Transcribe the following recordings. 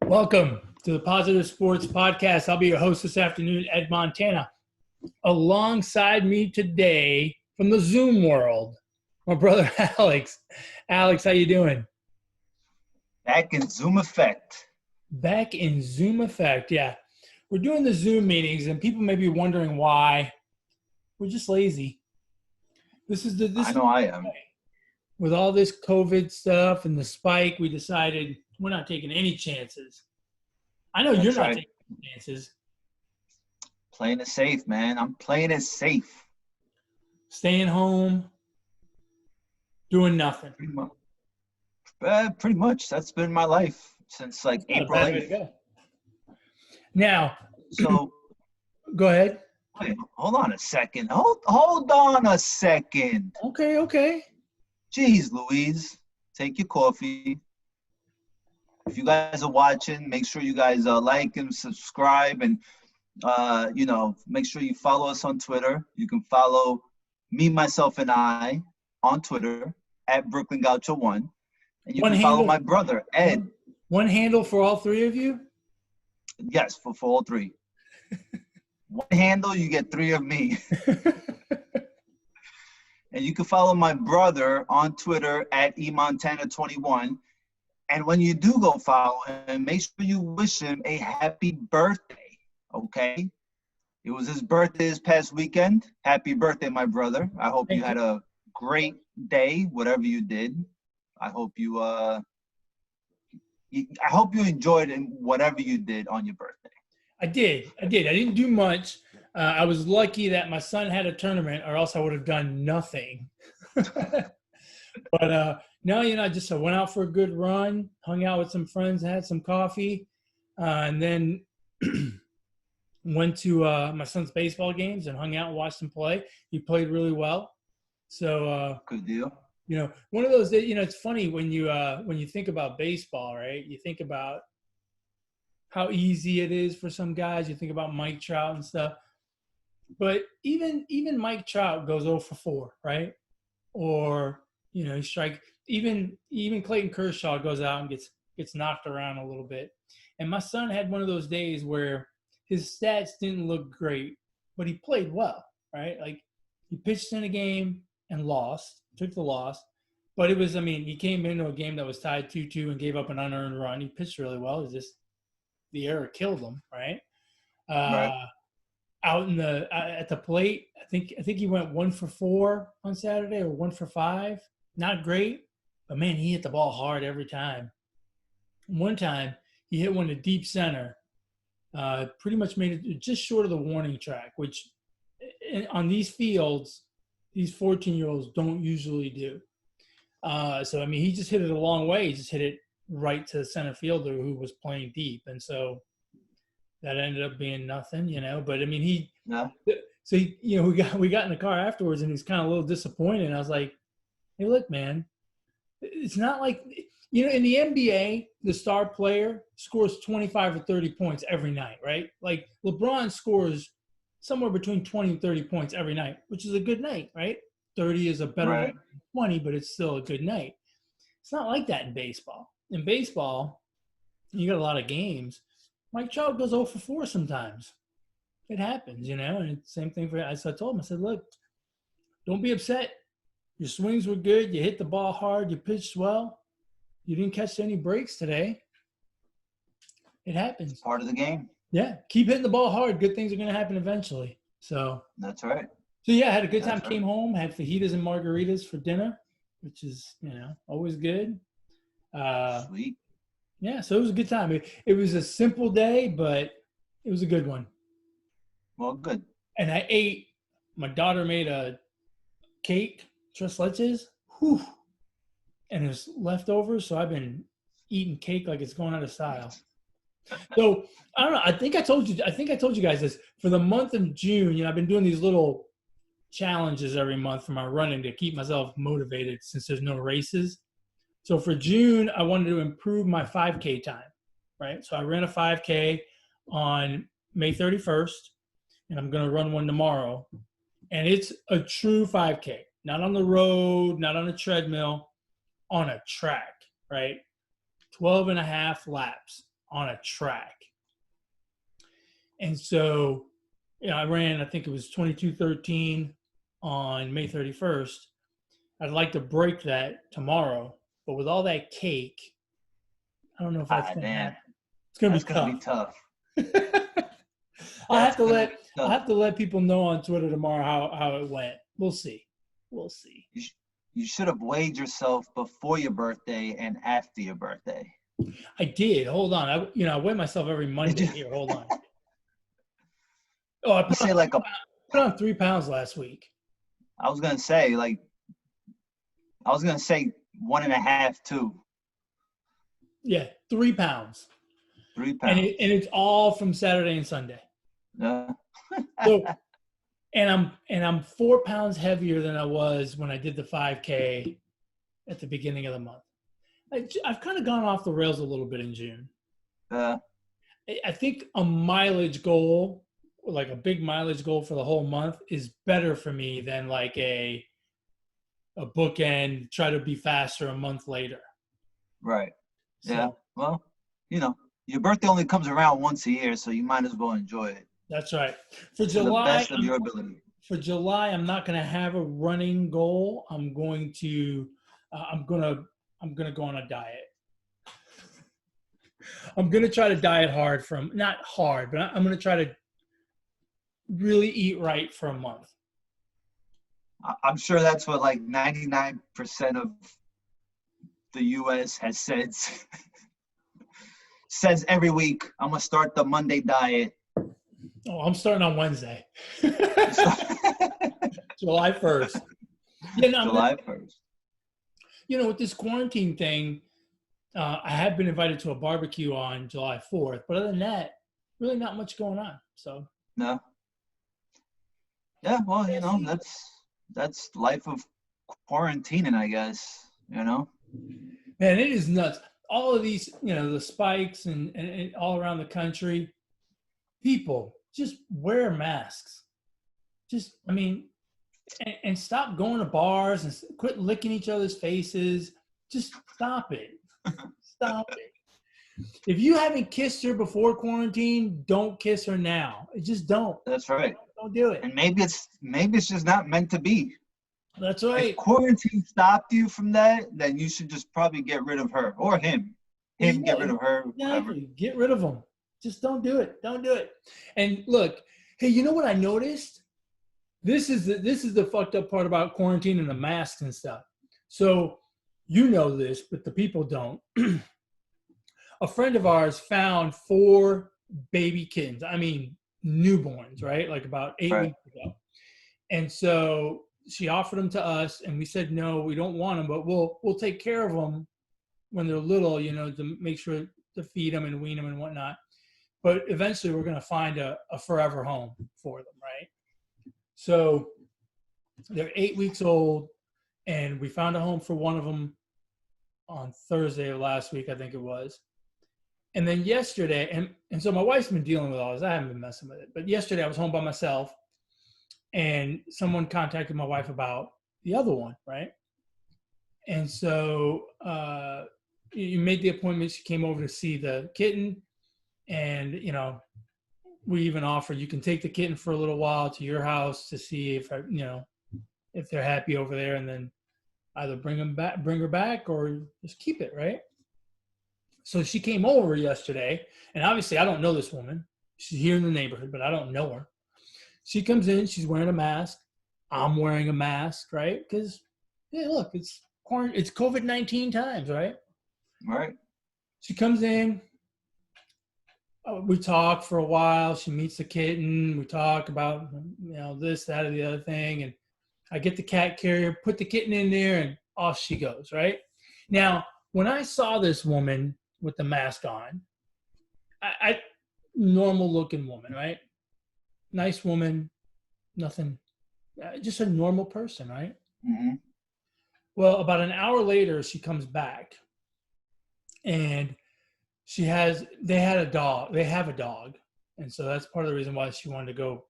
Welcome to the Positive Sports Podcast. I'll be your host this afternoon, Ed Montana. Alongside me today from the Zoom world, my brother Alex. Alex, how you doing? Back in Zoom effect. Back in Zoom effect, yeah. We're doing the Zoom meetings, and people may be wondering why. We're just lazy. I am. With all this COVID stuff and the spike, we decided we're not taking any chances. I know you're not taking any chances. Playing it safe, man. I'm playing it safe. Staying home, doing nothing. Pretty much. That's been my life since like April 8th. Now, so go ahead. Wait, hold on a second. Hold on a second. Okay. Jeez, Louise. Take your coffee. If you guys are watching, make sure you guys like and subscribe, and make sure you follow us on Twitter. You can follow me, myself, and I on Twitter at Brooklyn Gaucho 1, and you can follow my brother Ed. One handle for all three of you? Yes, for all three. One handle, you get three of me. And you can follow my brother on Twitter at eMontana21. And when you do go follow him, make sure you wish him a happy birthday, okay? It was his birthday this past weekend. Happy birthday, my brother. I hope you had a great day, whatever you did. I hope you enjoyed whatever you did on your birthday. I did. I didn't do much. I was lucky that my son had a tournament, or else I would have done nothing. But no, I just went out for a good run, hung out with some friends, had some coffee, and then went to my son's baseball games and hung out and watched him play. He played really well. So good deal. One of those days, it's funny when you think about baseball, right? You think about how easy it is for some guys. You think about Mike Trout and stuff. But even Mike Trout goes 0 for 4, right? Or, he strike. Even Clayton Kershaw goes out and gets knocked around a little bit. And my son had one of those days where his stats didn't look great, but he played well, right? Like, he pitched in a game and took the loss. But he came into a game that was tied 2-2 and gave up an unearned run. He pitched really well. It was just the error killed him, right? Right. Out at the plate, I think he went 1 for 4 on Saturday, or 1 for 5. Not great, but man, he hit the ball hard every time. One time he hit one to deep center, pretty much made it just short of the warning track, which on these fields, these 14-year-olds don't usually do. He just hit it a long way. He just hit it right to the center fielder who was playing deep, and so that ended up being nothing, But So we got in the car afterwards, and he was kind of a little disappointed. And I was like, "Hey, look, man, it's not like in the NBA, the star player scores 25 or 30 points every night, right? Like LeBron scores somewhere between 20 and 30 points every night, which is a good night, right? 30 is a better night than 20, but it's still a good night. It's not like that in baseball. In baseball, you got a lot of games. Mike Trout goes 0 for 4 sometimes. It happens, and it's the same thing for – so I told him, I said, look, don't be upset. Your swings were good. You hit the ball hard. You pitched well. You didn't catch any breaks today. It happens. It's part of the game. Yeah. Keep hitting the ball hard. Good things are going to happen eventually. So that's right. So, yeah, I had a good time. Came home, had fajitas and margaritas for dinner, which is, always good. Sweet. Yeah, so it was a good time. It was a simple day, but it was a good one. Well, good. And I ate. My daughter made a cake, tres leches. Whew. And it was leftovers, so I've been eating cake like it's going out of style. So I don't know. I think I told you guys this. For the month of June, I've been doing these little challenges every month for my running to keep myself motivated since there's no races. So for June, I wanted to improve my 5K time, right? So I ran a 5K on May 31st, and I'm going to run one tomorrow. And it's a true 5K, not on the road, not on a treadmill, on a track, right? 12 and a half laps on a track. And so, I ran, I think it was 22:13 on May 31st. I'd like to break that tomorrow, but with all that cake, I don't know if that's going to happen. It's going to be tough. I'll have to let people know on Twitter tomorrow how it went. We'll see. You should have weighed yourself before your birthday and after your birthday. I did. Hold on. I weigh myself every Monday. Here, hold on. Oh, I put on 3 pounds last week. I was gonna say 1.5 too. Yeah, 3 pounds. 3 pounds. And it's all from Saturday and Sunday. Yeah. So, and I'm 4 pounds heavier than I was when I did the 5K at the beginning of the month. I've kind of gone off the rails a little bit in June. I think a mileage goal, like a big mileage goal for the whole month, is better for me than like a bookend, try to be faster a month later. Right. So, yeah. Well, your birthday only comes around once a year, so you might as well enjoy it. That's right. For July, to the best of your ability. For July, I'm not going to have a running goal. I'm going to go on a diet. I'm going to try to diet hard not hard, but I'm going to try to really eat right for a month. I'm sure that's what like 99% of the U.S. has said. Says every week, I'm going to start the Monday diet. Oh, I'm starting on Wednesday. July 1st. Yeah, no, July 1st. With this quarantine thing, I have been invited to a barbecue on July 4th, but other than that, really not much going on. So no. Yeah, well, that's life of quarantining, I guess. Man, it is nuts. All of these, the spikes and all around the country, people just wear masks. And stop going to bars and quit licking each other's faces. Just stop it. Stop it. If you haven't kissed her before quarantine, don't kiss her now. Just don't. That's right. Don't do it. And maybe it's just not meant to be. That's right. If quarantine stopped you from that, then you should just probably get rid of her or him. Get rid of her. Exactly. Whatever. Get rid of them. Just don't do it. Don't do it. And look, hey, you know what I noticed? This is the fucked up part about quarantine and the masks and stuff. So you know this, but the people don't. A friend of ours found 4 baby kittens. I mean, newborns, right? Like about 8 weeks ago. And so she offered them to us, and we said, no, we don't want them, but we'll take care of them when they're little, to make sure to feed them and wean them and whatnot. But eventually we're going to find a forever home for them, right? So they're 8 weeks old, and we found a home for one of them on Thursday of last week, I think it was. And then yesterday, and so my wife's been dealing with all this. I haven't been messing with it. But yesterday I was home by myself, and someone contacted my wife about the other one, right? And so you made the appointment. She came over to see the kitten, and, we even offered you can take the kitten for a little while to your house to see if they're happy over there, and then either bring her back, or just keep it, right? So she came over yesterday, and obviously I don't know this woman. She's here in the neighborhood, but I don't know her. She comes in, she's wearing a mask. I'm wearing a mask, right? Because, look, it's COVID-19 times, right? Right. She comes in. We talk for a while. She meets the kitten. We talk about, this, that, or the other thing. And I get the cat carrier, put the kitten in there, and off she goes, right? Now, when I saw this woman with the mask on, I normal looking woman, right? Nice woman, nothing, just a normal person, right? Mm-hmm. Well, about an hour later, she comes back, and they have a dog. And so that's part of the reason why she wanted to go,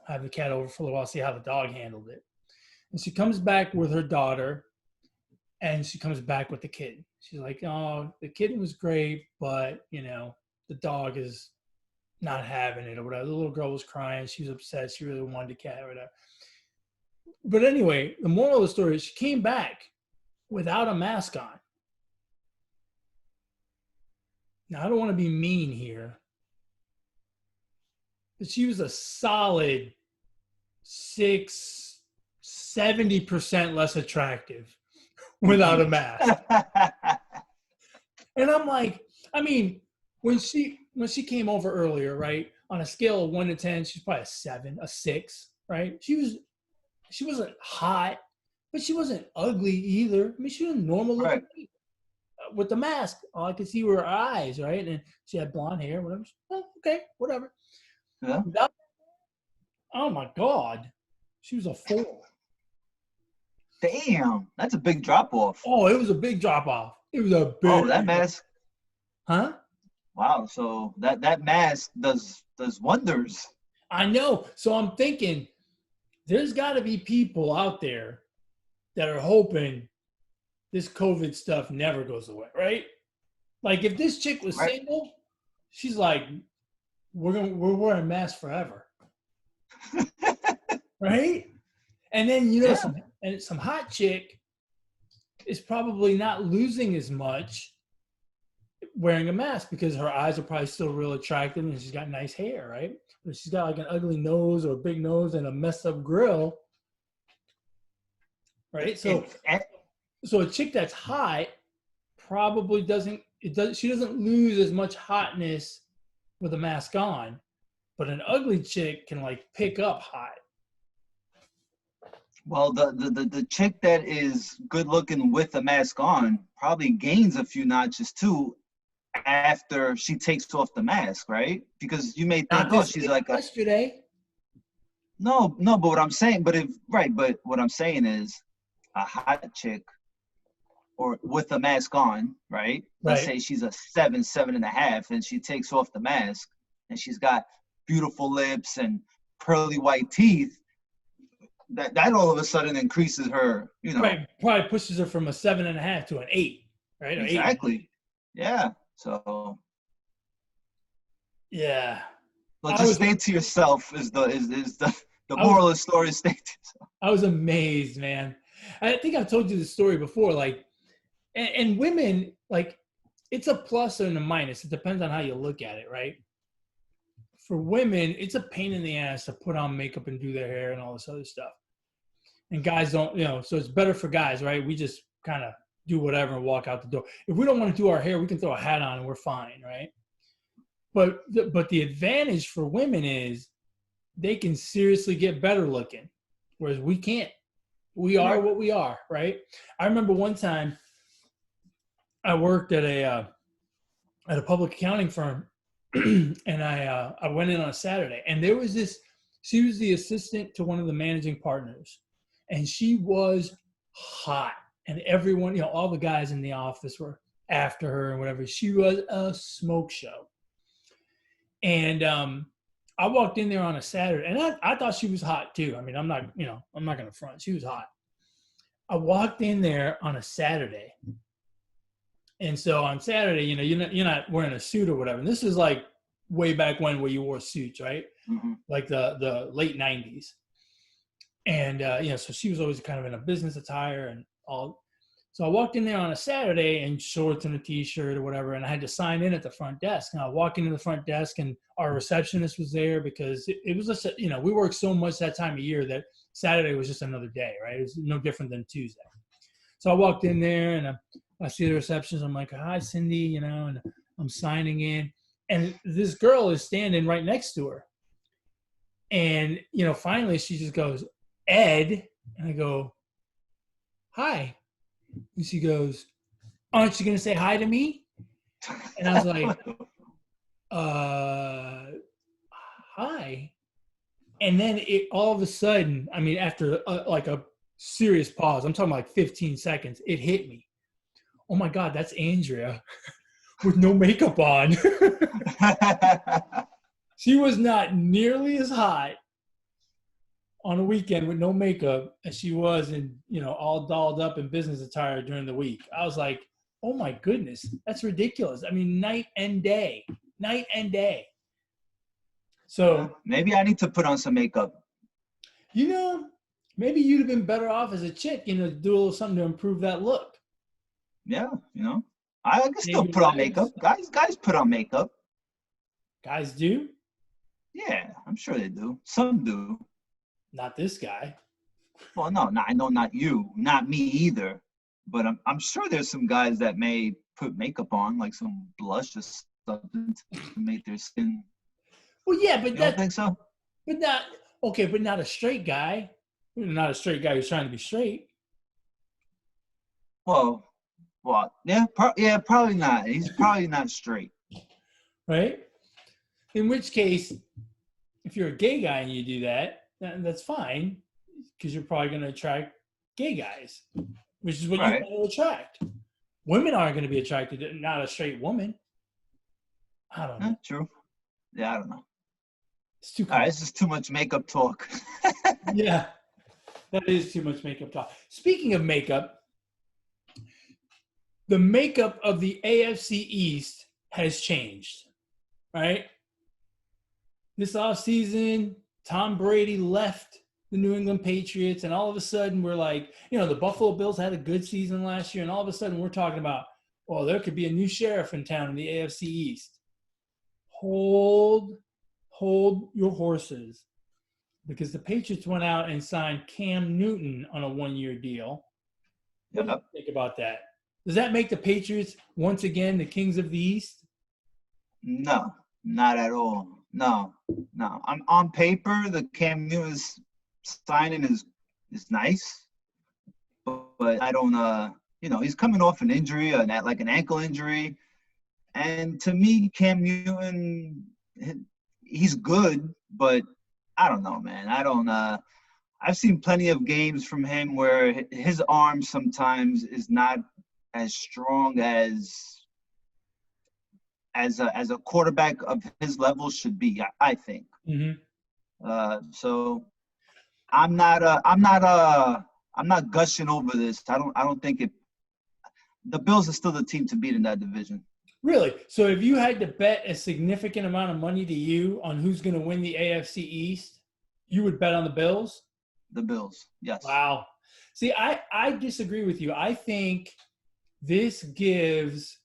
have the cat over for a little while, see how the dog handled it. And she comes back with her daughter, and she comes back with the kid. She's like, oh, the kitten was great, but, the dog is not having it or whatever. The little girl was crying. She was upset. She really wanted the cat or whatever. But anyway, the moral of the story is she came back without a mask on. Now, I don't want to be mean here, but she was a solid 70% less attractive without a mask. And I'm like, I mean, when she came over earlier, right, on a scale of 1 to 10, she's probably a 7, a 6, right? She wasn't hot, but she wasn't ugly either. I mean, she was normal looking. Right. With the mask, all I could see were her eyes, right? And she had blonde hair, whatever. Oh, okay, whatever. Yeah. Oh my God, she was a 4. Damn, that's a big drop off. Oh, it was a big drop off. It was a big. Oh, that mask. Huh? Wow. So that mask does wonders. I know. So I'm thinking, there's got to be people out there that are hoping this COVID stuff never goes away, right? Like if this chick was single, she's like, we're wearing masks forever, right? And then some hot chick is probably not losing as much wearing a mask because her eyes are probably still real attractive and she's got nice hair, right? But she's got like an ugly nose or a big nose and a messed up grill, right? So a chick that's hot probably she doesn't lose as much hotness with a mask on, but an ugly chick can like pick up hot. Well, the chick that is good looking with a mask on probably gains a few notches too after she takes off the mask, right? Because you may think, oh, she's like yesterday. No, but what I'm saying, but what I'm saying is a hot chick or with a mask on, right? Let's say she's a 7.5, and she takes off the mask and she's got beautiful lips and pearly white teeth. That all of a sudden increases her, Right, probably pushes her from a 7.5 to an 8, right? Exactly. 8. Yeah. So. Yeah. But just stay to yourself is the moral of the story. Stay to yourself. I was amazed, man. I think I've told you the story before. Like, and women, like, it's a plus and a minus. It depends on how you look at it, right? For women, it's a pain in the ass to put on makeup and do their hair and all this other stuff. And guys don't, so it's better for guys, right? We just kind of do whatever and walk out the door. If we don't want to do our hair, we can throw a hat on and we're fine, right? But the advantage for women is they can seriously get better looking, whereas we can't. We are what we are, right? I remember one time I worked at a public accounting firm, and I went in on a Saturday, and there was she was the assistant to one of the managing partners, and she was hot, and everyone, all the guys in the office were after her and whatever. She was a smoke show. And I walked in there on a Saturday, and I thought she was hot too. I mean, I'm not going to front. She was hot. I walked in there on a Saturday. And so on Saturday, you're not wearing a suit or whatever. And this is like way back when where you wore suits, right? Mm-hmm. Like the late 90s. And, so she was always kind of in a business attire and all. So I walked in there on a Saturday in shorts and a T-shirt or whatever, and I had to sign in at the front desk. And I walked into the front desk, and our receptionist was there because it was just, we worked so much that time of year that Saturday was just another day, right? It was no different than Tuesday. So I walked in there, and I see the receptionist. I'm like, hi, Cindy, and I'm signing in. And this girl is standing right next to her. And, finally she just goes, Ed. And I go, hi. And she goes, aren't you going to say hi to me? And I was like, hi. And then all of a sudden, I mean, after like a serious pause, I'm talking like 15 seconds, it hit me. Oh my God, that's Andrea with no makeup on. She was not nearly as hot on a weekend with no makeup as she was in, all dolled up in business attire during the week. I was like, oh my goodness, that's ridiculous. I mean, night and day. night and day. So maybe I need to put on some makeup. Maybe you'd have been better off as a chick, to do a little something to improve that look. Yeah, I can still put on makeup. Guys put on makeup. Guys do? Yeah, I'm sure they do. Some do. Not this guy. Well, no, I know not you, not me either. But I'm sure there's some guys that may put makeup on, like some blush or something to make their skin. Well, yeah, but you don't think so? But not a straight guy. Not a straight guy who's trying to be straight. Well, yeah, probably not. He's probably not straight. Right? In which case, if you're a gay guy and you do that, that's fine, because you're probably going to attract gay guys, which is what you want to attract. Women aren't going to be attracted to not a straight woman. I don't know. True. Yeah, I don't know. It's too all right, this is too much makeup talk. Yeah, that is too much makeup talk. Speaking of makeup, the makeup of the AFC East has changed, right? This offseason, Tom Brady left the New England Patriots, and all of a sudden we're like, the Buffalo Bills had a good season last year, and all of a sudden we're talking about, well, there could be a new sheriff in town in the AFC East. Hold your horses, because the Patriots went out and signed Cam Newton on a 1-year deal. What do you think about that? Does that make the Patriots once again the kings of the East? No, not at all. No. On paper, the Cam Newton signing is nice, but I don't. He's coming off an injury, like an ankle injury, and to me, Cam Newton, he's good, but I don't know, man. I don't. I've seen plenty of games from him where his arm sometimes is not as strong as a quarterback of his level should be. I think. Mm-hmm. So I'm not gushing over this. I don't think it. The Bills are still the team to beat in that division. Really? So if you had to bet a significant amount of money to you on who's going to win the AFC East, you would bet on the Bills? The Bills, yes. Wow. See, I disagree with you. I think this gives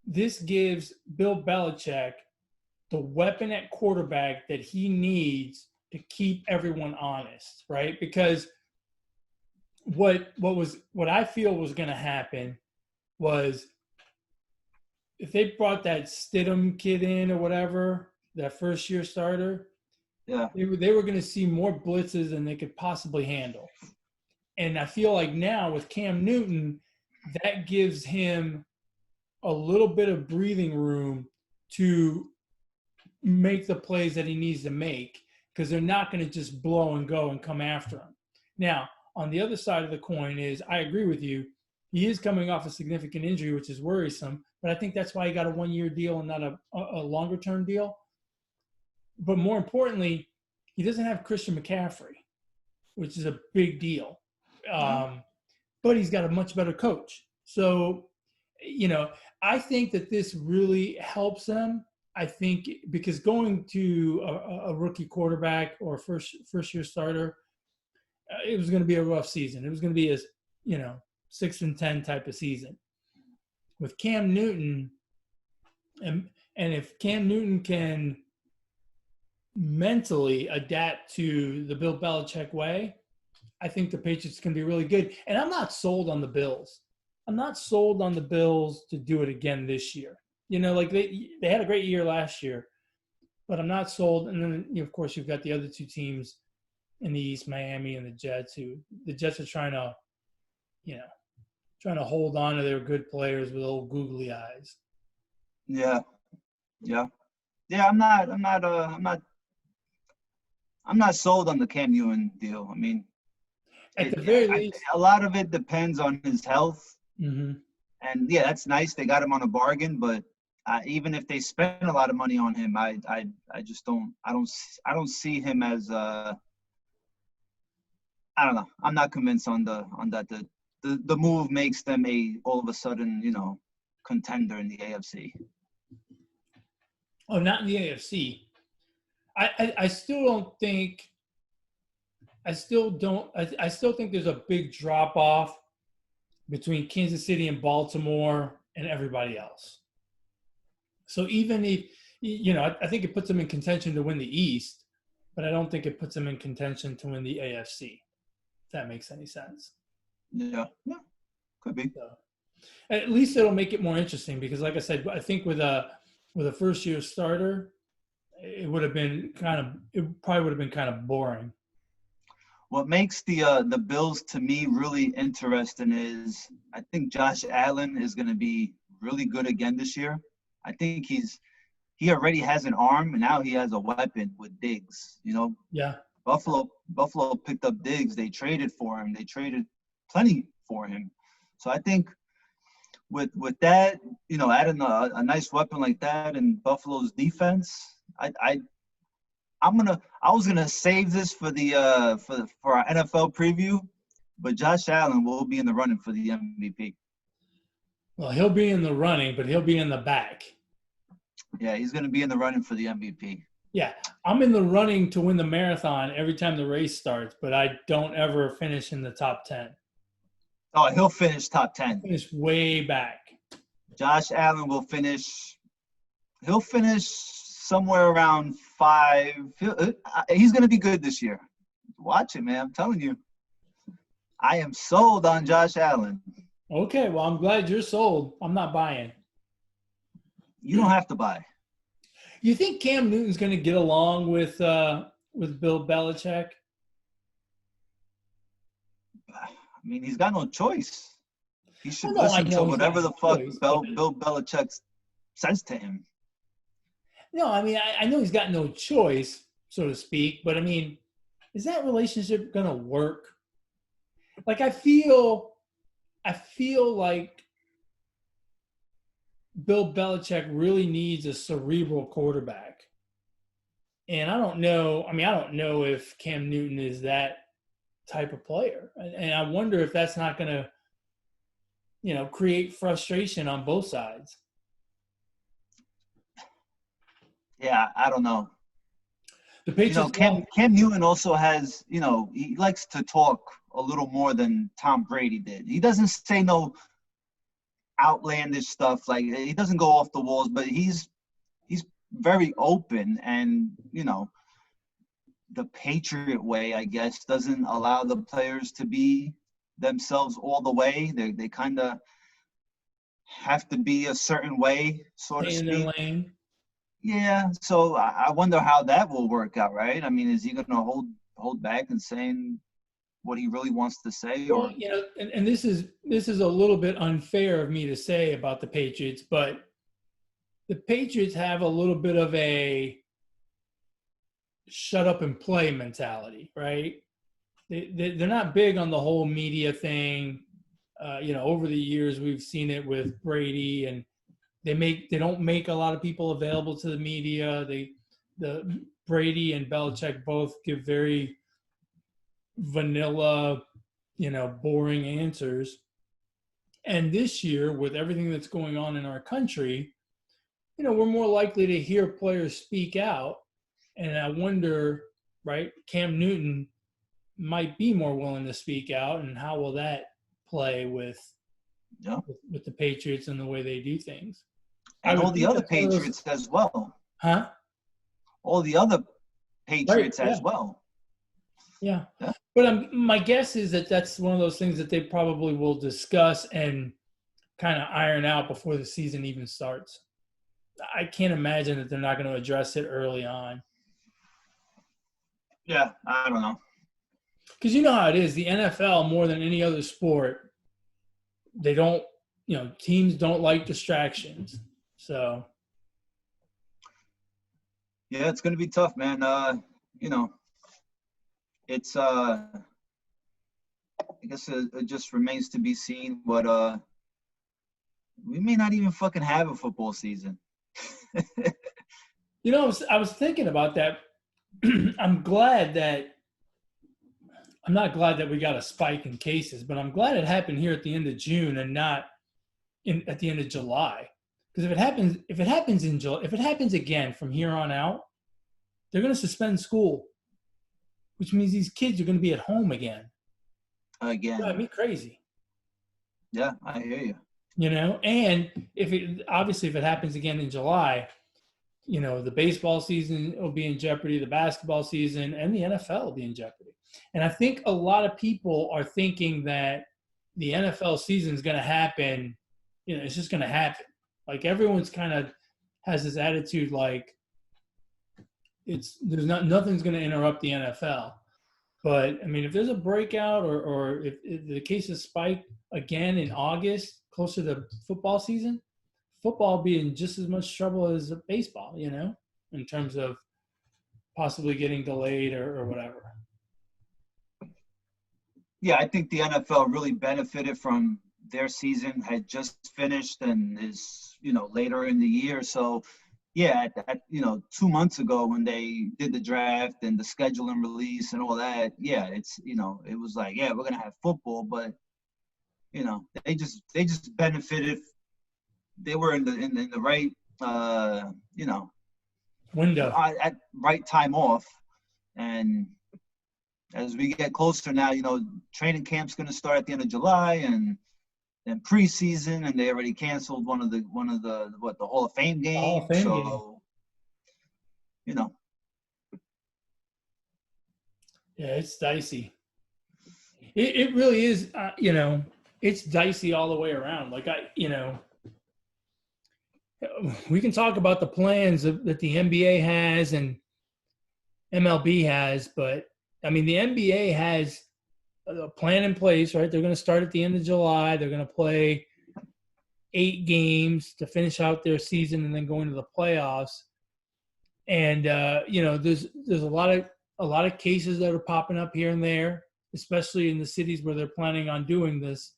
Bill Belichick the weapon at quarterback that he needs to keep everyone honest, right? Because what I feel was going to happen was, if they brought that Stidham kid in or whatever, that first-year starter, they were going to see more blitzes than they could possibly handle. And I feel like now with Cam Newton, that gives him a little bit of breathing room to make the plays that he needs to make, because they're not going to just blow and go and come after him. Now, on the other side of the coin is, I agree with you, he is coming off a significant injury, which is worrisome, but I think that's why he got a 1-year deal and not a longer-term deal. But more importantly, he doesn't have Christian McCaffrey, which is a big deal. But he's got a much better coach. So, I think that this really helps them. I think because going to a rookie quarterback or first-year starter, it was going to be a rough season. It was going to be 6-10 type of season. With Cam Newton, and if Cam Newton can mentally adapt to the Bill Belichick way, I think the Patriots can be really good. And I'm not sold on the Bills. I'm not sold on the Bills to do it again this year. They had a great year last year, but I'm not sold. And then, of course, you've got the other two teams in the East, Miami and the Jets, who the Jets are trying to hold on to their good players with old googly eyes. Yeah. I'm not sold on the Cam Newton deal. I mean, at the very least, a lot of it depends on his health. Mm-hmm. And yeah, that's nice. They got him on a bargain, but even if they spend a lot of money on him, I just don't see him as I don't know. I'm not convinced on that. The move makes them all of a sudden, contender in the AFC. Oh, not in the AFC. I still don't think. I still don't. I still think there's a big drop off between Kansas City and Baltimore and everybody else. So even if I think it puts them in contention to win the East, but I don't think it puts them in contention to win the AFC. If that makes any sense. Yeah, could be. So, at least it'll make it more interesting because, like I said, I think with a first year starter, it probably would have been kind of boring. What makes the Bills to me really interesting is I think Josh Allen is going to be really good again this year. I think he already has an arm, and now he has a weapon with Diggs. Yeah. Buffalo picked up Diggs. They traded for him. They traded plenty for him. So I think with that, adding a nice weapon like that in Buffalo's defense, I was gonna save this for our NFL preview, but Josh Allen will be in the running for the MVP. Well, he'll be in the running, but he'll be in the back. Yeah, he's gonna be in the running for the MVP. Yeah, I'm in the running to win the marathon every time the race starts, but I don't ever finish in the top 10. Oh, he'll finish top 10. He'll finish way back. Josh Allen will finish. He'll finish somewhere around 5. He's going to be good this year. Watch it, man. I'm telling you. I am sold on Josh Allen. Okay, well, I'm glad you're sold. I'm not buying. You don't have to buy. You think Cam Newton's going to get along with Bill Belichick? I mean, he's got no choice. He should listen to whatever the fuck Bill Belichick says to him. No, I mean, I know he's got no choice, so to speak, but I mean, is that relationship going to work? Like, I feel like Bill Belichick really needs a cerebral quarterback. And I don't know if Cam Newton is that type of player. And I wonder if that's not going to, create frustration on both sides. Yeah, I don't know. The Patriots. Cam Newton also has, he likes to talk a little more than Tom Brady did. He doesn't say no outlandish stuff. Like, he doesn't go off the walls, but he's very open, and the Patriot way, I guess, doesn't allow the players to be themselves all the way. They kind of have to be a certain way, so to speak. In their lane. Yeah, so I wonder how that will work out, right? I mean, is he going to hold back and saying what he really wants to say? Or and this is a little bit unfair of me to say about the Patriots, but the Patriots have a little bit of a shut up and play mentality, right? They're not big on the whole media thing. Over the years we've seen it with Brady, and they don't make a lot of people available to the media. The Brady and Belichick both give very vanilla, boring answers. And this year, with everything that's going on in our country, we're more likely to hear players speak out. And I wonder, right, Cam Newton might be more willing to speak out, and how will that play with the Patriots and the way they do things? And all the other Patriots as well. Huh? All the other Patriots as well. Yeah. But my guess is that that's one of those things that they probably will discuss and kind of iron out before the season even starts. I can't imagine that they're not going to address it early on. Yeah, I don't know. Because you know how it is. The NFL, more than any other sport, they don't, teams don't like distractions. So. Yeah, it's going to be tough, man. It's I guess it just remains to be seen what we may not even fucking have a football season. I was thinking about that. I'm not glad that we got a spike in cases, but I'm glad it happened here at the end of June and not at the end of July. Because if it happens in July, if it happens again from here on out, they're going to suspend school, which means these kids are going to be at home again. Again. Me crazy. Yeah, I hear you. You know, and if it happens again in July, you know, the baseball season will be in jeopardy, the basketball season, and the NFL will be in jeopardy. And I think a lot of people are thinking that the NFL season is going to happen. You know, it's just going to happen. Like everyone's kind of has this attitude like nothing's going to interrupt the NFL. But I mean, if there's a breakout or if the cases spike again in August, closer to football season, football will be in just as much trouble as baseball, you know, in terms of possibly getting delayed or whatever. Yeah, I think the NFL really benefited from their season had just finished and is, you know, later in the year. So, yeah, 2 months ago when they did the draft and the schedule and release and all that, yeah, it's, you know, it was like, yeah, we're going to have football, but, you know, they just benefited. They were in the right, you know, window at right time off. And as we get closer now, you know, training camp's going to start at the end of July and then preseason, and they already canceled one of the Hall of Fame games. Hall of Fame game. You know. Yeah, it's dicey. It really is, you know, it's dicey all the way around. Like, we can talk about the plans that the NBA has and MLB has, but, I mean, the NBA has a plan in place, right? They're going to start at the end of July. They're going to play 8 games to finish out their season and then go into the playoffs. And, you know, there's a lot of cases that are popping up here and there, especially in the cities where they're planning on doing this.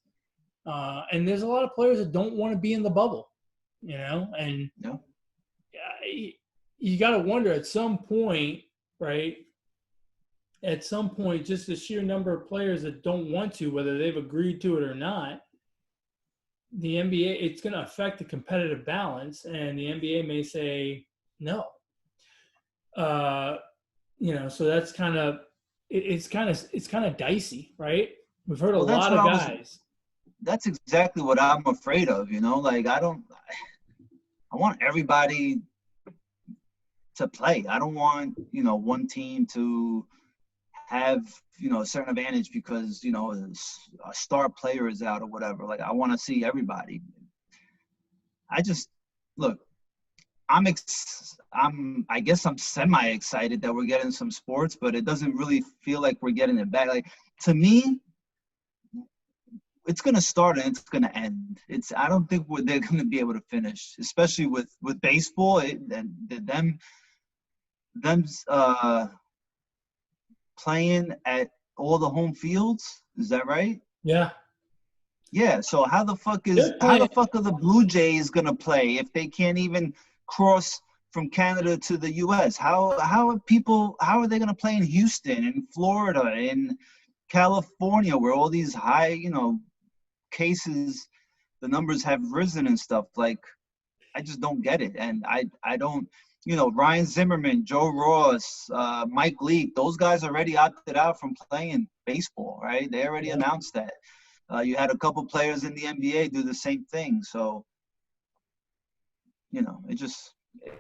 And there's a lot of players that don't want to be in the bubble, you know, and no. You got to wonder at some point, right? At some point, just the sheer number of players that don't want to, whether they've agreed to it or not, the NBA, it's going to affect the competitive balance, and the NBA may say no. You know, so that's kind of it's kind of dicey, right? We've heard a lot of guys. That's exactly what I'm afraid of, you know. Like I want everybody to play. I don't want, you know, one team to have, you know, a certain advantage because, you know, a star player is out or whatever. Like I want to see everybody. I just look. I guess I'm semi excited that we're getting some sports, but it doesn't really feel like we're getting it back. Like to me, it's gonna start and it's gonna end. I don't think they're gonna be able to finish, especially with baseball. Them playing at all the home fields. Is that right? Yeah. Yeah. So how the fuck are the Blue Jays gonna play if they can't even cross from Canada to the U.S.? How are they gonna play in Houston, in Florida, in California, where all these high, you know, cases, the numbers have risen and stuff? Like, I just don't get it. And I don't, you know, Ryan Zimmerman, Joe Ross, Mike Leake, those guys already opted out from playing baseball, right? They already announced that. You had a couple players in the NBA do the same thing. So, you know, it just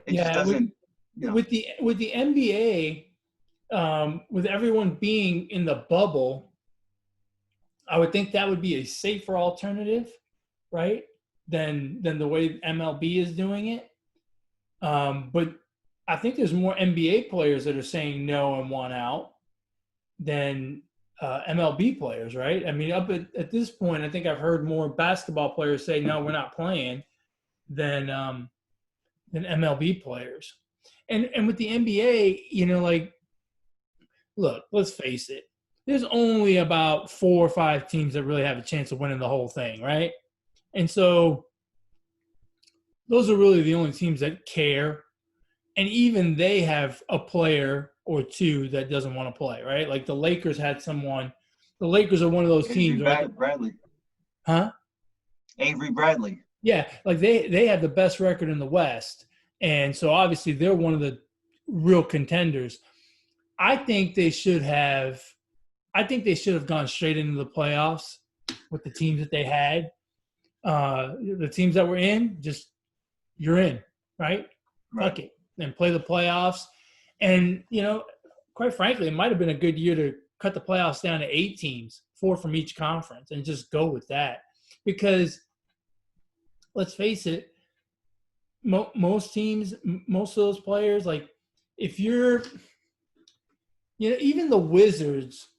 doesn't. With the NBA, with everyone being in the bubble, I would think that would be a safer alternative, right? Than the way MLB is doing it. But I think there's more NBA players that are saying no and want out than MLB players, right? I mean, up at this point, I think I've heard more basketball players say, no, we're not playing than MLB players. And with the NBA, you know, like, look, let's face it. There's only about 4 or 5 teams that really have a chance of winning the whole thing, right? And so those are really the only teams that care. And even they have a player or two that doesn't want to play, right? Like the Lakers had someone. The Lakers are one of those teams, right? Bradley. Huh? Avery Bradley. Yeah, like they have the best record in the West, and so obviously they're one of the real contenders. I think they should have. I think they should have gone straight into the playoffs with the teams that they had. The teams that were in, just you're in, right? Right. Fuck it, and play the playoffs. And quite frankly, it might have been a good year to cut the playoffs down to 8 teams, 4 from each conference, and just go with that. Because let's face it, most teams, most of those players, like if you're, even the Wizards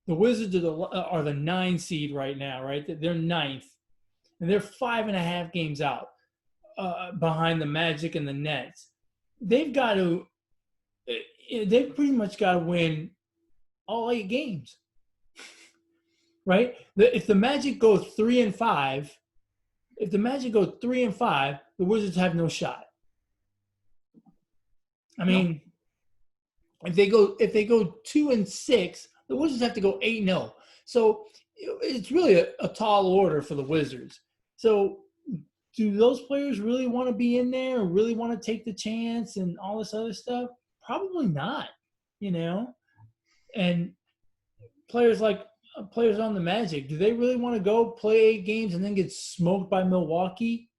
are the 9 seed right now, right? They're 9th, and they're 5.5 games out behind the Magic and the Nets. They've pretty much got to win all 8 games, right? If the Magic go 3-5, the Wizards have no shot. I mean, if they go 2-6, the Wizards have to go 8-0. So it's really a tall order for the Wizards. So do those players really want to be in there or really want to take the chance and all this other stuff? Probably not, And players on the Magic, do they really want to go play 8 games and then get smoked by Milwaukee?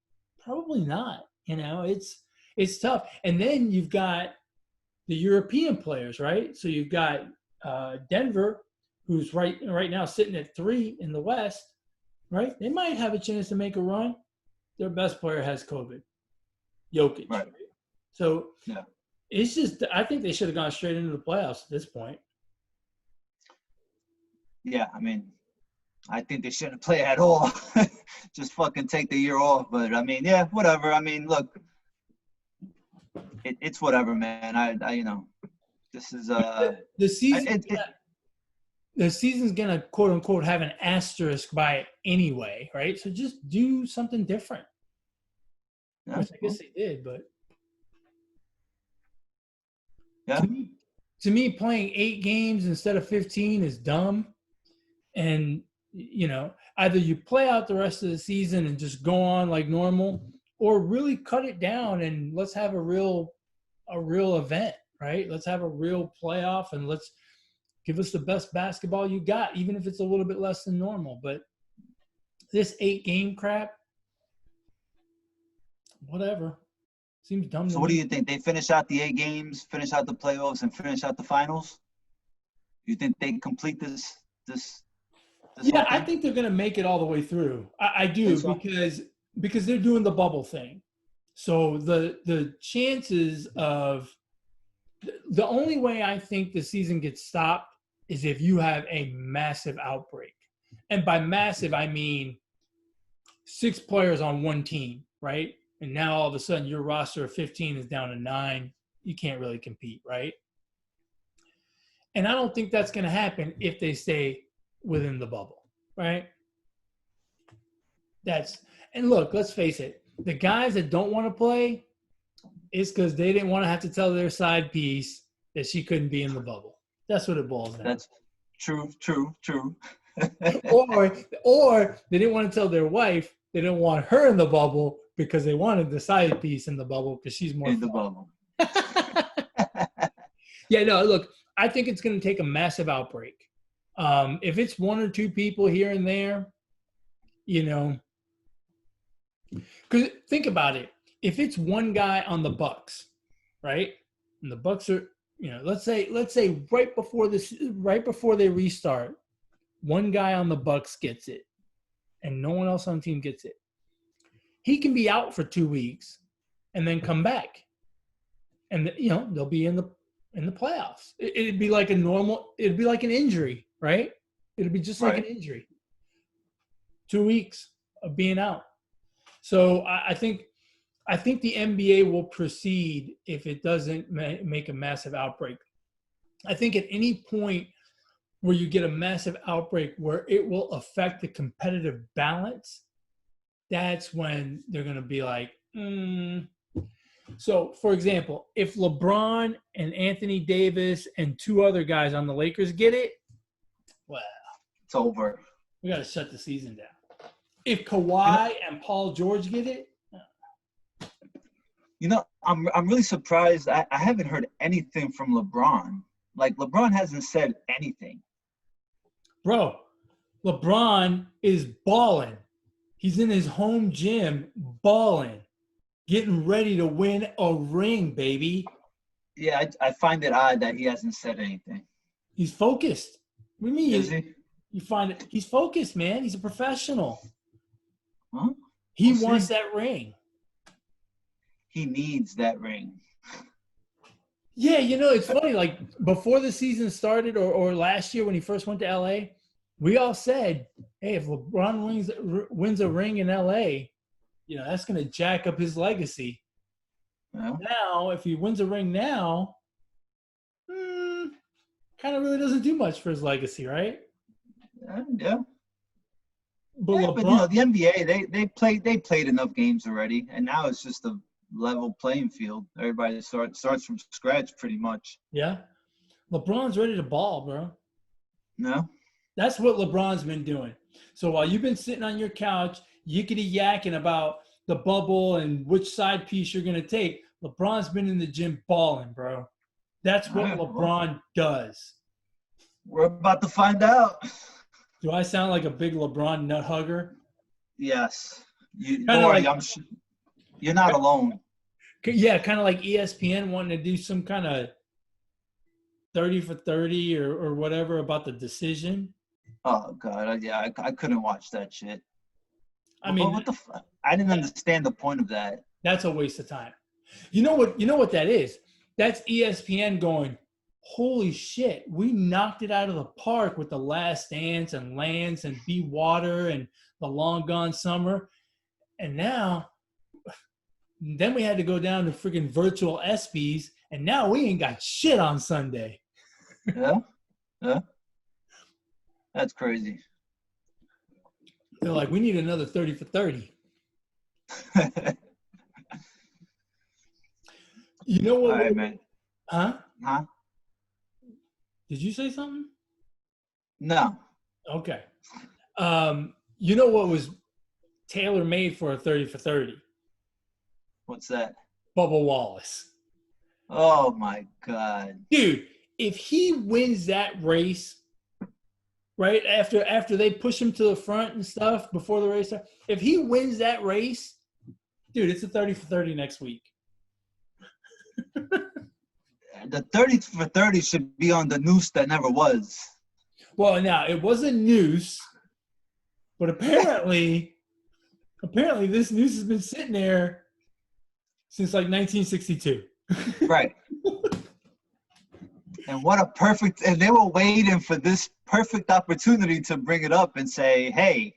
Probably not. It's tough. And then you've got the European players, right? So you've got Denver, who's right now sitting at 3 in the West, right? They might have a chance to make a run. Their best player has COVID, Jokic. Right. So it's just, I think they should have gone straight into the playoffs at this point. Yeah, I mean, I think they shouldn't play at all. Just fucking take the year off. But I mean, yeah, whatever. I mean, look, it's whatever, man. I this is the season. The season's gonna quote unquote have an asterisk by it anyway, right? So just do something different. Yeah. Which I guess they did, but yeah. To me, playing 8 games instead of 15 is dumb. And either you play out the rest of the season and just go on like normal, or really cut it down and let's have a real event, right? Let's have a real playoff and let's give us the best basketball you got, even if it's a little bit less than normal. But this 8-game crap, whatever. Seems dumb. So what do you think? They finish out the 8 games, finish out the playoffs, and finish out the finals? You think they complete this? Yeah, I think they're going to make it all the way through. I do, because they're doing the bubble thing. So the chances of the only way I think the season gets stopped is if you have a massive outbreak. And by massive, I mean 6 players on one team, right? And now all of a sudden your roster of 15 is down to 9. You can't really compete, right? And I don't think that's going to happen if they stay within the bubble, right? And look, let's face it. The guys that don't want to play, it's because they didn't want to have to tell their side piece that she couldn't be in the bubble. That's what it boils down. That's true. or they didn't want to tell their wife they didn't want her in the bubble because they wanted the side piece in the bubble because she's more in fun. the bubble. Yeah, no, look, I think it's going to take a massive outbreak. If it's 1 or 2 people here and there, because think about it. If it's one guy on the Bucks, right? And the Bucks are, let's say right before they restart, one guy on the Bucks gets it, and no one else on the team gets it. He can be out for 2 weeks, and then come back, and they'll be in the playoffs. It'd be like it'd be like an injury, right? It'd be just like an injury. 2 weeks of being out. So I think the NBA will proceed if it doesn't make a massive outbreak. I think at any point where you get a massive outbreak where it will affect the competitive balance, that's when they're going to be like, So, for example, if LeBron and Anthony Davis and 2 other guys on the Lakers get it, well, it's over. We got to shut the season down. If Kawhi and Paul George get it, I'm really surprised. I haven't heard anything from LeBron. Like, LeBron hasn't said anything. bro, LeBron is balling. He's in his home gym balling, getting ready to win a ring, baby. Yeah, I find it odd that he hasn't said anything. He's focused. What do you mean? Is he? You find it? He's focused, man. He's a professional. Huh? He We'll wants see. that ring. He needs that ring. Yeah, it's funny. Like before the season started, or last year when he first went to LA, we all said, "Hey, if LeBron wins a ring in LA, that's going to jack up his legacy." Yeah. Now, if he wins a ring now, kind of really doesn't do much for his legacy, right? Yeah. But Yeah, LeBron, but the NBA they played enough games already, and now it's just a level playing field. Everybody starts from scratch pretty much. yeah, LeBron's ready to ball, bro. No. That's what LeBron's been doing. So while you've been sitting on your couch, yickety yakking about the bubble and which side piece you're gonna take, LeBron's been in the gym balling, bro. That's what LeBron does. We're about to find out. Do I sound like a big LeBron nut hugger? Yes. Don't Kinda worry, you're not alone. Yeah, kind of like ESPN wanting to do some kind of 30 for 30 or whatever about the decision. Oh God, yeah, I couldn't watch that shit. I mean, what the fuck? I didn't understand the point of that. That's a waste of time. You know what that is? That's ESPN going, holy shit, we knocked it out of the park with The Last Dance and Lance and Be Water and The Long Gone Summer. And now, then we had to go down to freaking virtual ESPYs, and now we ain't got shit on Sunday. Yeah. That's crazy. They're like, we need another 30 for 30. You know what? All right, man. Huh? Huh? Did you say something? No. Okay. You know what was tailor-made for a 30 for 30? What's that? Bubba Wallace. Oh my God. Dude, if he wins that race, right, after they push him to the front and stuff before the race, if he wins that race, dude, it's a 30 for 30 next week. The 30 for 30 should be on the noose that never was. Well, now, it was a noose, but apparently this noose has been sitting there since like 1962. Right. And and they were waiting for this perfect opportunity to bring it up and say, hey.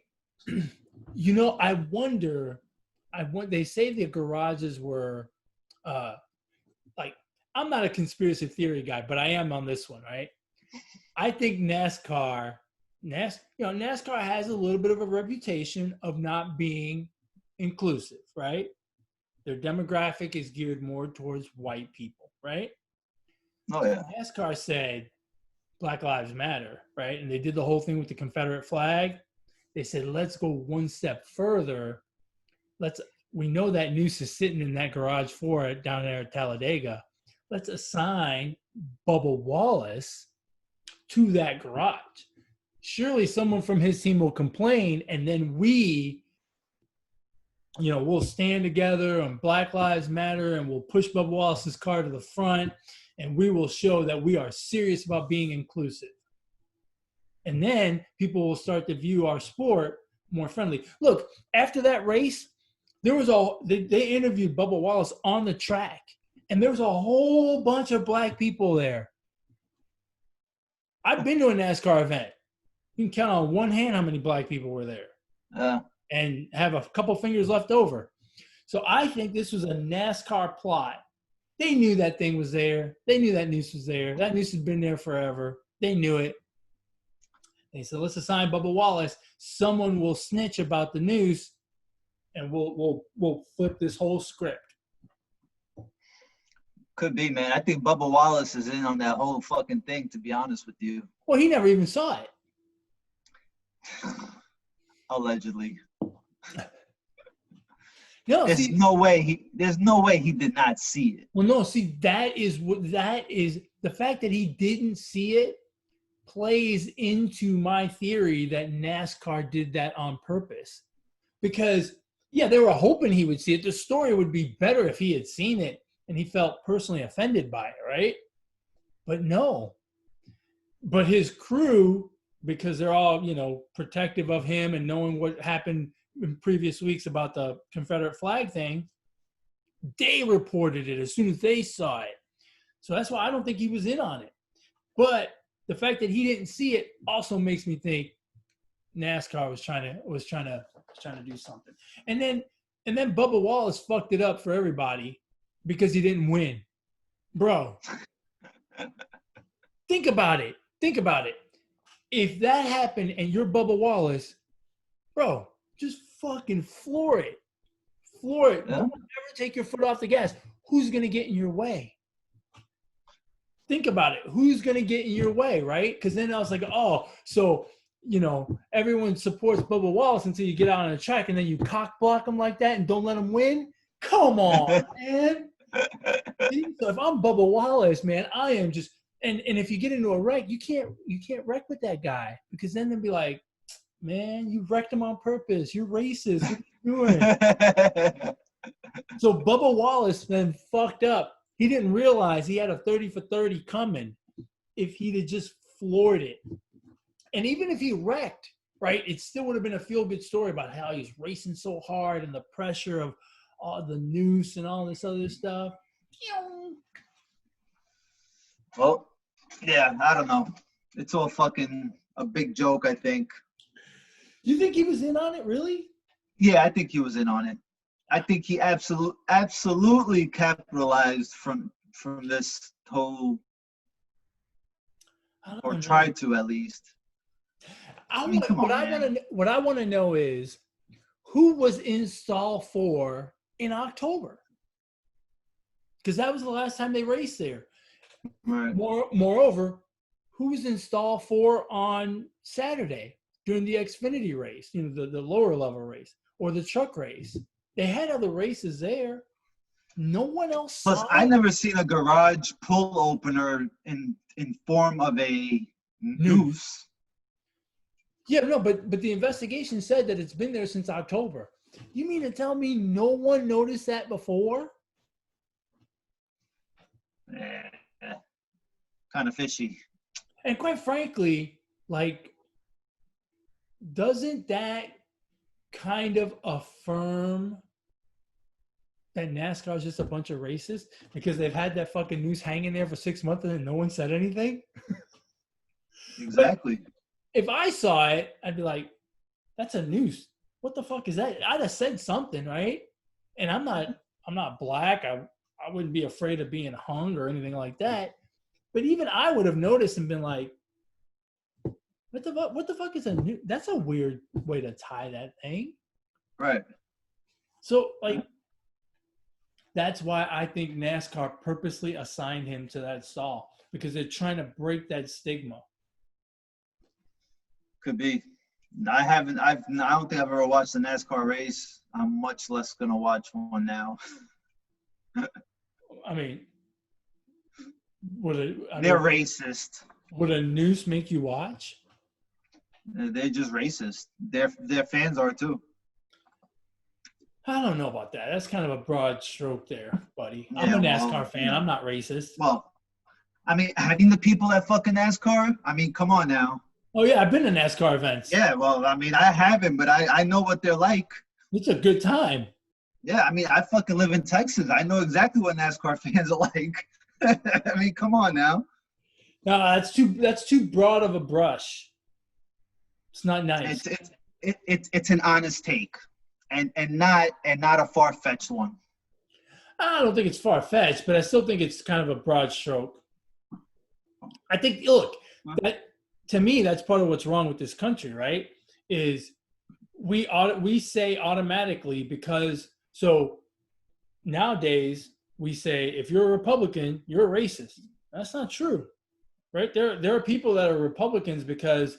I wonder, they say the garages were, I'm not a conspiracy theory guy, but I am on this one, right? I think NASCAR has a little bit of a reputation of not being inclusive, right? Their demographic is geared more towards white people, right? Oh, yeah. NASCAR said Black Lives Matter, right? And they did the whole thing with the Confederate flag. They said, let's go one step further. We know that noose is sitting in that garage for it down there at Talladega. Let's assign Bubba Wallace to that garage. Surely someone from his team will complain, and then we'll stand together on Black Lives Matter, and we'll push Bubba Wallace's car to the front, and we will show that we are serious about being inclusive. And then people will start to view our sport more friendly. Look, after that race, they interviewed Bubba Wallace on the track, and there was a whole bunch of black people there. I've been to a NASCAR event. You can count on one hand how many black people were there. And have a couple fingers left over. So I think this was a NASCAR plot. They knew that thing was there. They knew that noose was there. That noose had been there forever. They knew it. They said, let's assign Bubba Wallace. Someone will snitch about the noose, and we'll flip this whole script. Could be, man. I think Bubba Wallace is in on that whole fucking thing, to be honest with you. Well, he never even saw it. Allegedly. No, There's see, no way he did not see it. well, no, see, that is the fact that he didn't see it plays into my theory that NASCAR did that on purpose. Because, yeah, they were hoping he would see it. The story would be better if he had seen it and he felt personally offended by it, right? But no. But his crew, because they're all, protective of him and knowing what happened in previous weeks about the Confederate flag thing, they reported it as soon as they saw it. So that's why I don't think he was in on it. But the fact that he didn't see it also makes me think NASCAR was trying to do something. And then Bubba Wallace fucked it up for everybody because he didn't win. Bro, think about it. If that happened and you're Bubba Wallace, bro, just fucking floor it. Yeah. Don't ever take your foot off the gas. Who's going to get in your way? Think about it. Who's going to get in your way, right? Because then I was like, oh, so, everyone supports Bubba Wallace until you get out on the track and then you cock block them like that and don't let them win? Come on, man. So if I'm Bubba Wallace, man, I am just and if you get into a wreck, you can't wreck with that guy because then they'll be like, man, you wrecked him on purpose. You're racist. What are you doing? So Bubba Wallace then fucked up. He didn't realize he had a 30 for 30 coming if he'd have just floored it. And even if he wrecked, right, it still would have been a feel-good story about how he's racing so hard and the pressure of all the noose and all this other stuff. Well, yeah, I don't know. It's all fucking a big joke, I think. You think he was in on it, really? Yeah, I think he was in on it. I think he absolutely capitalized from this whole, or tried to at least. What I want to know is who was in stall for in October, because that was the last time they raced there. Right. Moreover, who was in stall for on Saturday during the Xfinity race, the lower level race or the truck race? They had other races there. No one else saw Plus, I never seen a garage pull opener in form of a noose. Yeah, no, but the investigation said that it's been there since October. You mean to tell me no one noticed that before? Kind of fishy. And quite frankly, doesn't that kind of affirm that NASCAR is just a bunch of racists because they've had that fucking noose hanging there for 6 months and no one said anything? Exactly. If I saw it, I'd be like, that's a noose. What the fuck is that? I'd have said something, right? And I'm not black. I wouldn't be afraid of being hung or anything like that. But even I would have noticed and been like, what the fuck is a noose? That's a weird way to tie that thing. Right. So, that's why I think NASCAR purposely assigned him to that stall because they're trying to break that stigma. Could be. I don't think I've ever watched a NASCAR race. I'm much less gonna watch one now. I mean, they're racist. Would a noose make you watch? They're just racist. Their fans are too. I don't know about that. That's kind of a broad stroke there, buddy. I'm a NASCAR fan. I'm not racist. Well, I mean, having the people that fucking NASCAR, I mean, come on now. Oh, yeah, I've been to NASCAR events. Yeah, well, I mean, I haven't, but I know what they're like. It's a good time. Yeah, I mean, I fucking live in Texas. I know exactly what NASCAR fans are like. I mean, come on now. No, that's too broad of a brush. It's not nice. It's an honest take, and not a far-fetched one. I don't think it's far-fetched, but I still think it's kind of a broad stroke. I think, look, that to me, that's part of what's wrong with this country, right? Is we say automatically because so nowadays we say if you're a Republican, you're a racist. That's not true, right? There are people that are Republicans because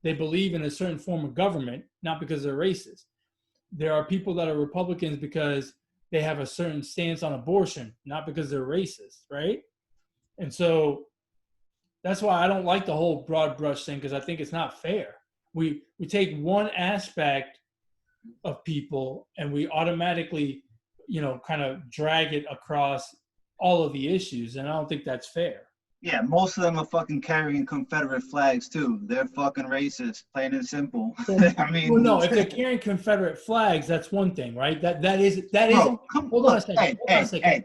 they believe in a certain form of government, not because they're racist. there are people that are Republicans because they have a certain stance on abortion, not because they're racist, right? And so that's why I don't like the whole broad brush thing, because I think it's not fair. We take one aspect of people and we automatically, kind of drag it across all of the issues, and I don't think that's fair. Yeah, most of them are fucking carrying Confederate flags too. They're fucking racist, plain and simple. I mean, well, no, if they're carrying Confederate flags, that's one thing, right? That is. Bro, hold on a second.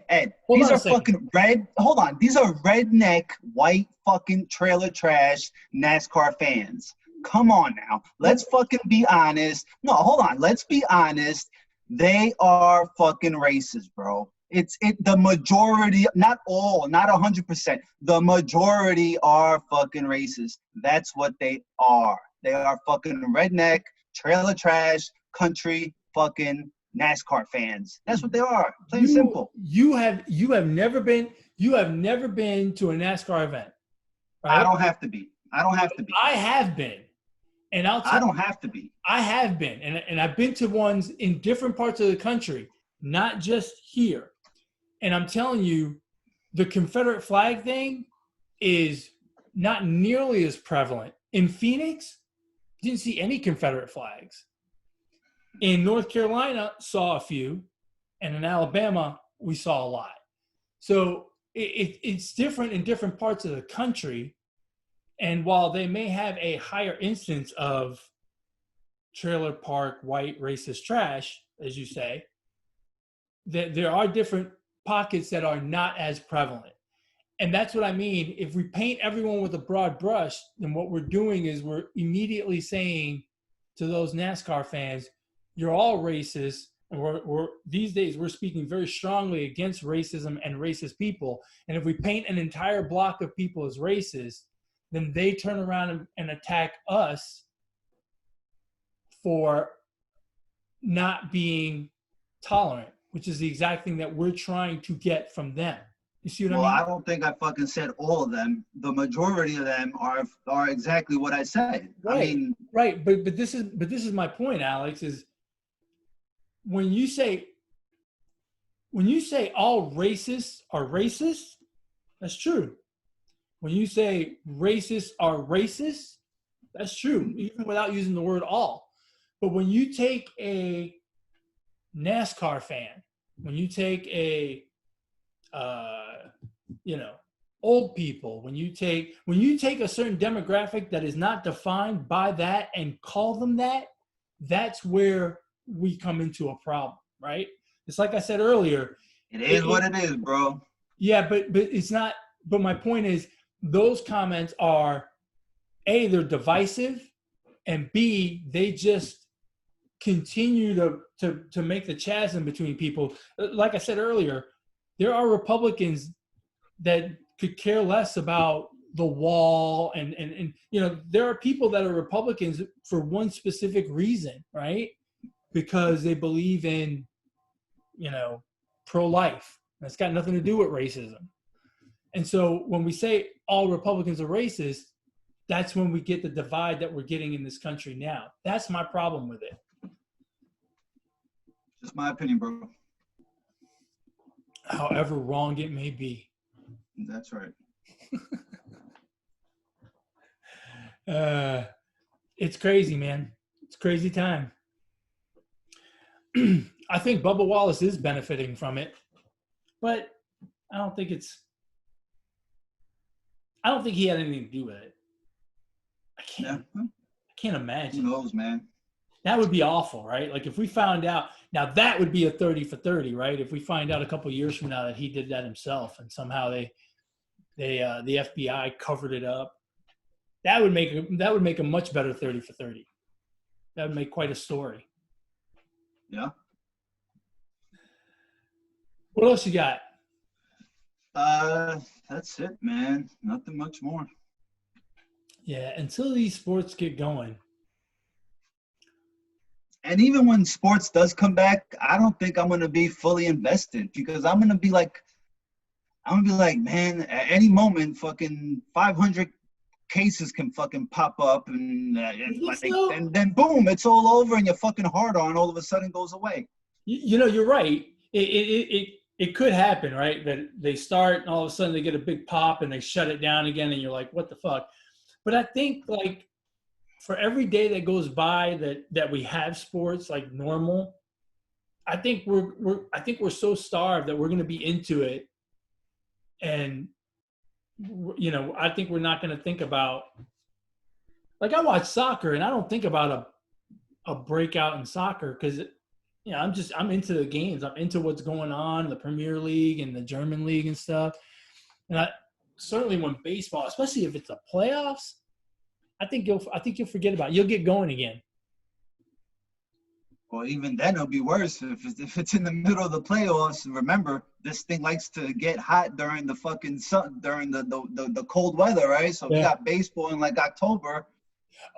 Ed. These are fucking red. Hold on, these are redneck white fucking trailer trash NASCAR fans. Come on now, let's fucking be honest. No, hold on, let's be honest. They are fucking racist, bro. The majority, not all, not 100%. The majority are fucking racist. That's what they are. They are fucking redneck, trailer trash, country fucking NASCAR fans. That's what they are. Plain and simple. You have never been to a NASCAR event. Right? I don't have to be. I have been. And I don't have to be. I have been. And I've been to ones in different parts of the country, not just here. And I'm telling you, the Confederate flag thing is not nearly as prevalent. In Phoenix, didn't see any Confederate flags. In North Carolina, saw a few. And in Alabama, we saw a lot. So it's different in different parts of the country. And while they may have a higher instance of trailer park, white, racist trash, as you say, there are different pockets that are not as prevalent. And that's what I mean. If we paint everyone with a broad brush, then what we're doing is we're immediately saying to those NASCAR fans, you're all racist. And we're these days, we're speaking very strongly against racism and racist people. And if we paint an entire block of people as racist, then they turn around and attack us for not being tolerant, which is the exact thing that we're trying to get from them. You see what I mean? Well, I don't think I fucking said all of them. The majority of them are exactly what I said. Right. I mean, right. But this is my point, Alex, is when you say all racists are racist, that's true. When you say racists are racist, that's true, even without using the word all. But when you take a NASCAR fan, when you take a old people, when you take a certain demographic that is not defined by that and call them that, that's where we come into a problem, right? It's like I said earlier. It is what it is, bro. Yeah, but it's not. But my point is, those comments are A, they're divisive, and B, they just continue to make the chasm between people. Like I said earlier, there are Republicans that could care less about the wall, and there are people that are Republicans for one specific reason, right? Because they believe in pro-life. That's got nothing to do with racism. And so when we say all Republicans are racist, that's when we get the divide that we're getting in this country now. That's my problem with it. Just my opinion, bro. However wrong it may be. That's right. It's crazy, man. It's a crazy time. I think Bubba Wallace is benefiting from it, but I don't think he had anything to do with it. I can't imagine. Who knows, man? That would be awful, right? Like if we found out, now that would be a 30 for 30, right? If we find out a couple of years from now that he did that himself and somehow the FBI covered it up, that would make a much better 30 for 30. That would make quite a story. Yeah. What else you got? That's it, man. Nothing much more. Yeah, until these sports get going. And even when sports does come back, I don't think I'm gonna be fully invested because I'm gonna be like, man, at any moment, fucking 500 cases can fucking pop up, and so? and then boom, it's all over, and your fucking heart on all of a sudden goes away. You're right. It could happen, right? That they start and all of a sudden they get a big pop and they shut it down again, and you're like, what the fuck? But I think like for every day that goes by that we have sports like normal, I think we're so starved that we're going to be into it, and I think we're not going to think about, like, I watch soccer and I don't think about a breakout in soccer because I'm into the games. I'm into what's going on, the Premier League and the German league and stuff. And I certainly when baseball, especially if it's the playoffs, I think you'll forget about it. You'll get going again. Well, even then it'll be worse if it's in the middle of the playoffs. Remember, this thing likes to get hot during the fucking sun, during the cold weather, right? So if you got baseball in like October.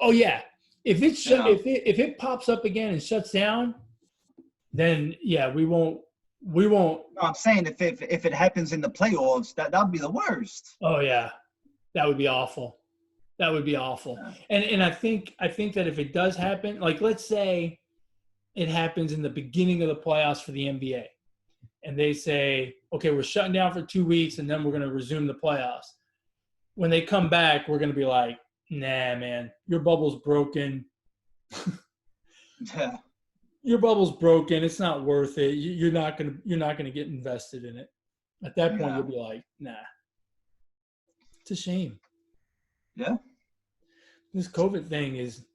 Oh yeah, if it pops up again and shuts down, then yeah, we won't. No, I'm saying if it happens in the playoffs, that'll be the worst. Oh yeah, that would be awful. That would be awful. Yeah. And I think that if it does happen, like let's say it happens in the beginning of the playoffs for the NBA, and they say, okay, we're shutting down for 2 weeks, and then we're going to resume the playoffs. When they come back, we're going to be like, nah, man, your bubble's broken. Yeah. Your bubble's broken. It's not worth it. You're not gonna get invested in it. At that point, you'll be like, nah. It's a shame. Yeah. This COVID thing is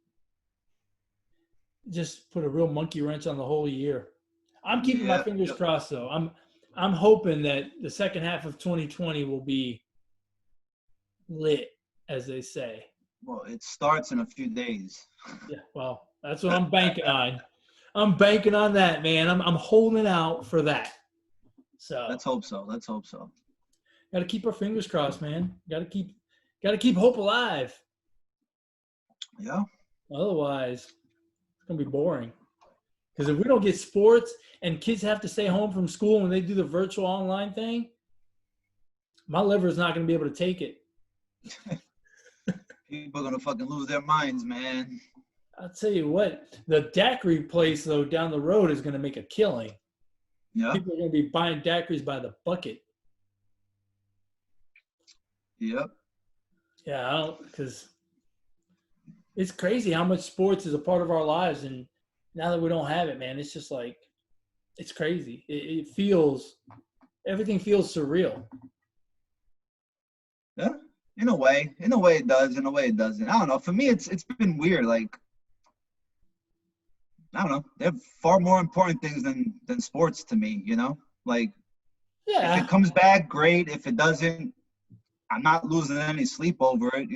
just put a real monkey wrench on the whole year. I'm keeping my fingers crossed, though. I'm hoping that the second half of 2020 will be lit, as they say. Well, it starts in a few days. Yeah. Well, that's what I'm banking on. I'm banking on that, man. I'm holding out for that. So let's hope so. Got to keep our fingers crossed, man. Got to keep hope alive. Yeah. Otherwise, it's gonna be boring. Because if we don't get sports and kids have to stay home from school and they do the virtual online thing, my liver is not gonna be able to take it. People are gonna fucking lose their minds, man. I'll tell you what, the daiquiri place, though, down the road is going to make a killing. Yeah. People are going to be buying daiquiris by the bucket. Yep. Yeah, because it's crazy how much sports is a part of our lives. And now that we don't have it, man, it's just like, it's crazy. Everything feels surreal. Yeah. In a way it does. In a way it doesn't. I don't know. For me, it's been weird. Like, I don't know. They have far more important things than sports to me, Like, if it comes back, great. If it doesn't, I'm not losing any sleep over it,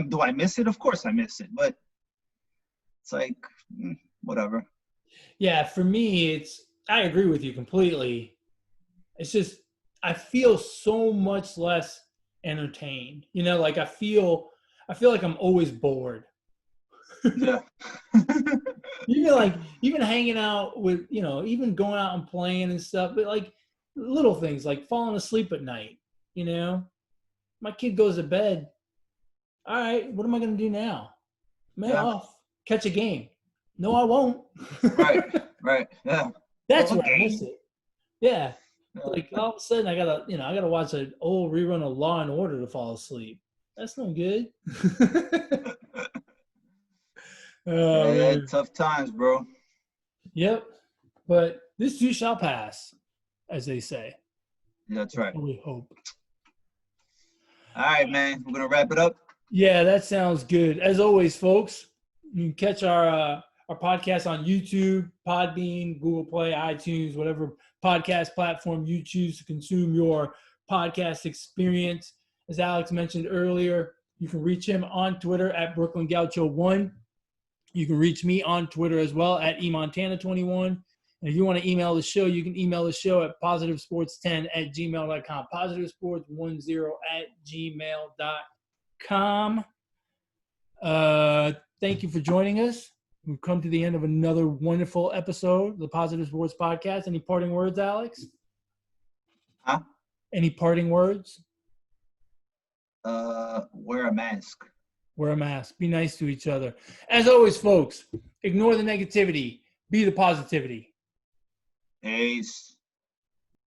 Do I miss it? Of course I miss it. But it's like, whatever. Yeah, for me, I agree with you completely. It's just, I feel so much less entertained. Like I feel like I'm always bored. Yeah. even hanging out with, even going out and playing and stuff, but like little things like falling asleep at night, my kid goes to bed. All right, what am I going to do now? I'll catch a game. No, I won't. Right. Yeah. That's where I miss it. Yeah. Like all of a sudden I gotta watch an old rerun of Law and Order to fall asleep. That's no good. Yeah, tough times, bro. Yep. But this too shall pass, as they say. That's right. We hope. All right, man. We're gonna wrap it up. Yeah, that sounds good. As always, folks, you can catch our podcast on YouTube, Podbean, Google Play, iTunes, whatever podcast platform you choose to consume your podcast experience. As Alex mentioned earlier, you can reach him on Twitter at Brooklyn Gaucho 1. You can reach me on Twitter as well at eMontana21. And if you want to email the show, you can email the show at positivesports10@gmail.com. positivesports10@gmail.com. Thank you for joining us. We've come to the end of another wonderful episode of the Positive Sports Podcast. Any parting words, Alex? Huh? Any parting words? Wear a mask. Wear a mask. Be nice to each other. As always, folks, ignore the negativity. Be the positivity. Peace.